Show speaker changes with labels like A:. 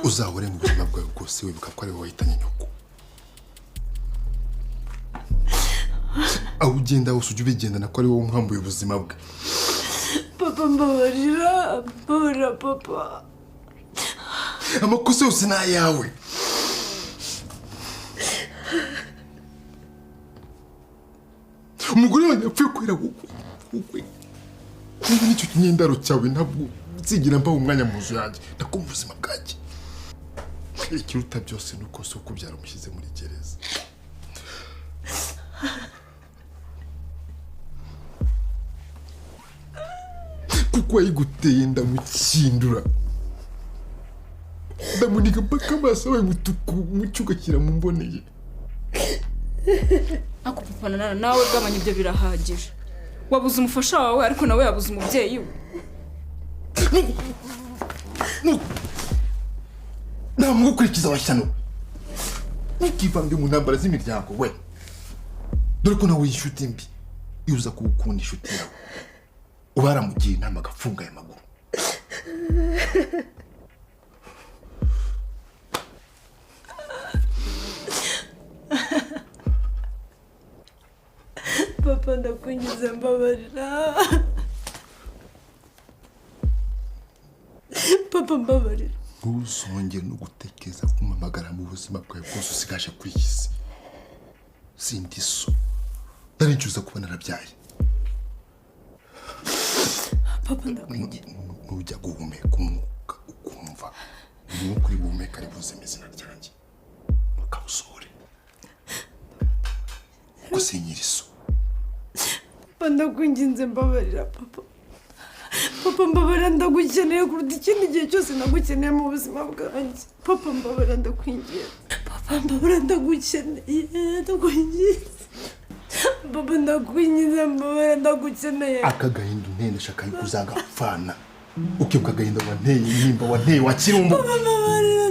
A: uzahore mu buzima bwawe bwose wibuka ko ari wowe wahitanye nyoko. Aho ugenda hose ujye ubigendana ko ari wowe umwambuye ubuzima bwe.
B: Papa mbabarira, mbabarira papa.
A: Amakosa yose ni ayawe. Umugore wanjye apfuye kubera wowe. Niba nicyo kinyendaro cyawe ntabwo nzigira mbaho umwanya mu nzu yanjye ndakumva ubuzima bwanjye. Ikiruta byose ni uko so kubyara umushyize muri gereza. Kuko wayiguteye ndamukindura. Ndamuniga mpaka amaso we mutuku umucyo ugashyira mu mboneye.
B: Ako papa nawe gabanya ibyo birahagije. Wabuze umufasha wawe ariko nawe yabuze umubyeyi we.
A: Namugukurikiza washyano. Ntukivange mu ntambara z'imiryango we. Dore ko nawe yishuti mbi. Iyo uza kuwukunda inshuti yawe ubaramugiye inama agafunga aya maguru.
B: Papa ndakwingize mbabarira. Papa mbabarira.
A: Ntuzongere no gutekereza kumamagara mu buzima bwawe bwose usigaje kuri iyi si. Sindi so. Ndarincuza kuba narabyaye.
B: Papa ndakwingize.
A: Nujya guhumeka umwuka ukumva. Umwuka uri guhumeka ari buzima izina ryanjye. Ukawusohore. Gusenyera iso.
B: Papa ndakwingize mbabarira papa. Papa mbabarira ndagukeneye kuruta ikindi gihe cyose nagukeneye mu buzima bwanjye. Papa mbabarira ndakwingiye. Papa mbabarira ndagukeneye ndakwingiye. Papa ndakwingize mbabarira ndagukeneye.
A: Akagahinda untendesha kayikuzanga pfana. Ukibuka agahinda wanteye nimba wanteye wakirumbo.
B: Papa mbabarira